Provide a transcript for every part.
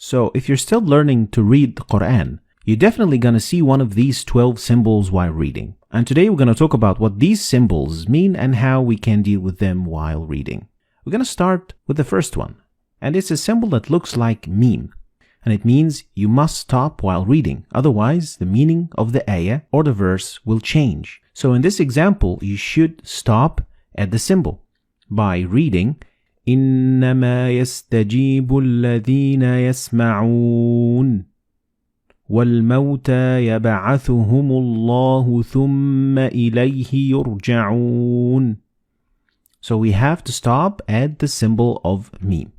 So if you're still learning to read the Quran, you're definitely going to see one of these 12 symbols while reading. And today we're going to talk about what these symbols mean and how we can deal with them while reading. We're going to start with the first one. And it's a symbol that looks like meme. And it means you must stop while reading. Otherwise, the meaning of the ayah or the verse will change. So in this example, you should stop at the symbol by reading إنما يستجيب الذين يسمعون والموتى يبعثهم الله ثم إليه يرجعون. So we have to stop at the symbol of meme.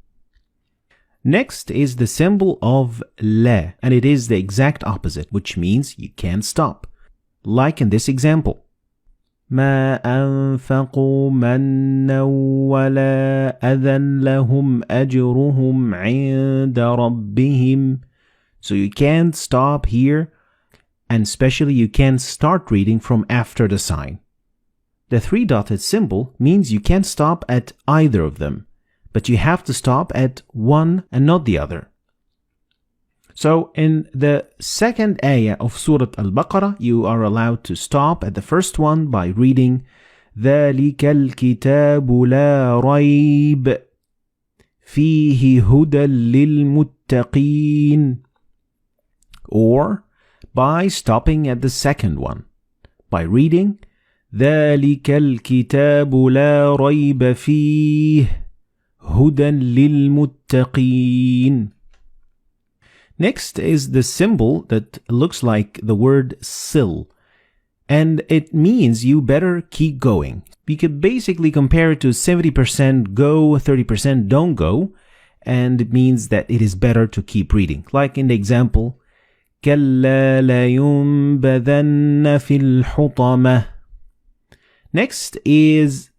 Next is the symbol of la, and it is the exact opposite, which means you can't stop. Like in this example. ما أنفقوا منا ولا أذى لهم أجرهم عند ربهم. So you can't stop here, and especially you can't start reading from after the sign. The three-dotted symbol means you can't stop at either of them, but you have to stop at one and not the other. So in the second ayah of Surah Al-Baqarah, you are allowed to stop at the first one by reading ذَلِكَ الْكِتَابُ لَا رَيْبَ فِيهِ هُدًى لِلْمُتَّقِينَ, or by stopping at the second one by reading ذَلِكَ الْكِتَابُ لَا رَيْبَ فِيهِ هُدًى لِلْمُتَّقِينَ. Next is the symbol that looks like the word sil, and it means you better keep going. We could basically compare it to 70% go, 30% don't go, and it means that it is better to keep reading. Like in the example, كَلَّا لَيُنْبَذَنَّ فِي الْحُطَمَةِ. Next is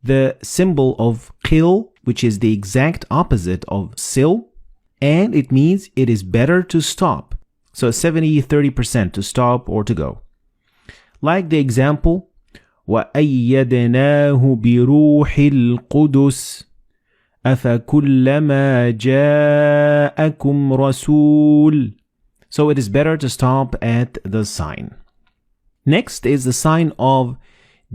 the symbol of qil, which is the exact opposite of sil, and it means it is better to stop. So 70-30% to stop or to go. Like the example, وَأَيَّدْنَاهُ بِرُوحِ الْقُدُسِ أَفَكُلَّمَا جَاءَكُمْ رَسُولٌ. So it is better to stop at the sign. Next is the sign of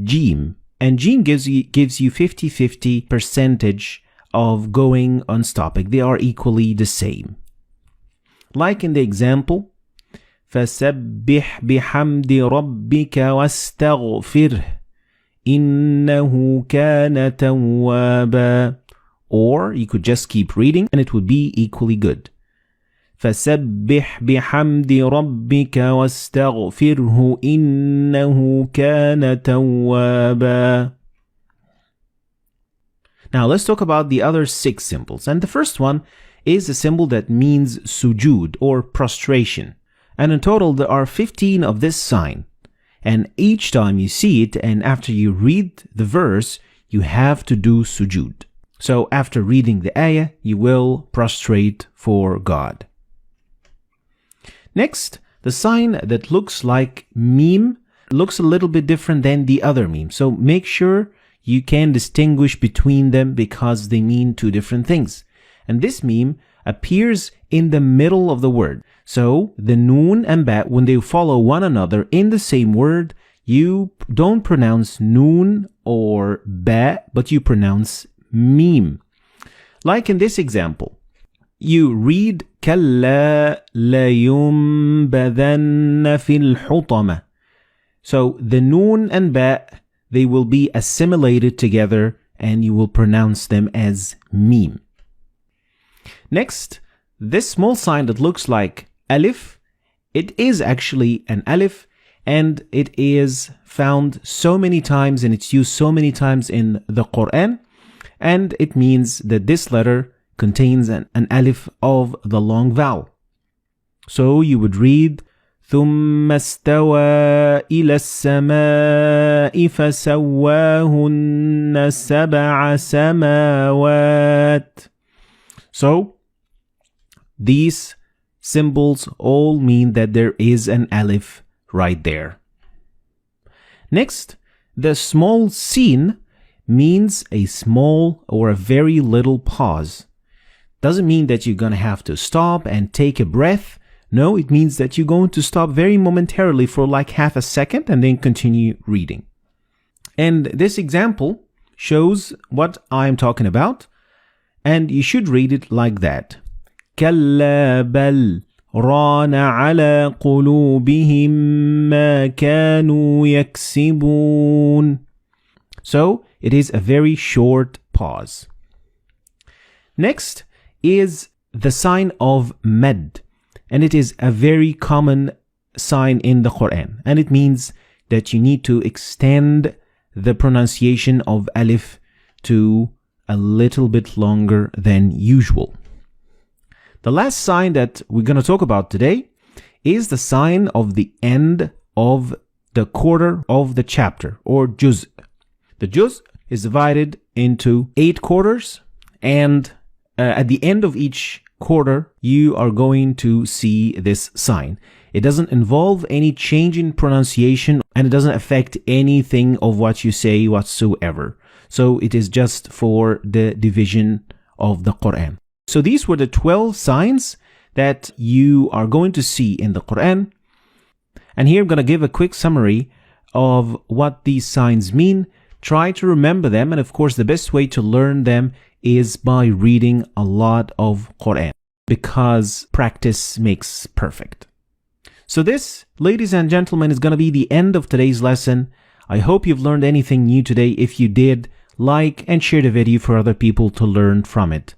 Jim, and Jim gives you 50-50 percentage of going on stopping. They are equally the same. Like in the example, فَسَبِّحْ بِحَمْدِ رَبِّكَ وَاسْتَغْفِرْهِ إِنَّهُ كَانَ تَوَّابًا. Or you could just keep reading and it would be equally good. فَسَبِّحْ بِحَمْدِ رَبِّكَ وَاسْتَغْفِرْهُ إِنَّهُ كَانَ تَوَّابًا. Now let's talk about the other 6 symbols. And the first one is a symbol that means sujood or prostration. And in total there are 15 of this sign. And each time you see it and after you read the verse, you have to do sujood. So after reading the ayah, you will prostrate for God. Next, the sign that looks like meme looks a little bit different than the other meme. So make sure you can distinguish between them because they mean 2 different things. And this meme appears in the middle of the word. So the noon and ba, when they follow one another in the same word, you don't pronounce noon or ba, but you pronounce meme. Like in this example, you read كَلَّا لَيُنْبَذَنَّ فِي الْحُطَمَةِ. So the noon and ba, they will be assimilated together and you will pronounce them as meme. Next, this small sign that looks like alif, it is actually an alif and it is found so many times and it's used so many times in the Quran, and it means that this letter contains an alif of the long vowel. So you would read ثم استوى إلى السماء فسواهن سبع سماوات. So these symbols all mean that there is an alif right there. Next, the small sin means a small or a very little pause. Doesn't mean that you're going to have to stop and take a breath. No, it means that you're going to stop very momentarily for like half a second and then continue reading. And this example shows what I'm talking about. And you should read it like that. كلا بل ران على قلوبهم ما كانوا يكسبون. So it is a very short pause. Next is the sign of mad, and it is a very common sign in the Quran, and it means that you need to extend the pronunciation of alif to a little bit longer than usual. The last sign that we're going to talk about today is the sign of the end of the quarter of the chapter, or juz. The juz is divided into 8 quarters, and at the end of each quarter, you are going to see this sign. It doesn't involve any change in pronunciation, and it doesn't affect anything of what you say whatsoever. So it is just for the division of the Quran. So these were the 12 signs that you are going to see in the Quran. And here I'm going to give a quick summary of what these signs mean. Try to remember them, and of course the best way to learn them is by reading a lot of Quran, because practice makes perfect. So this, ladies and gentlemen, is going to be the end of today's lesson. I hope you've learned anything new today. If you did, like and share the video for other people to learn from it.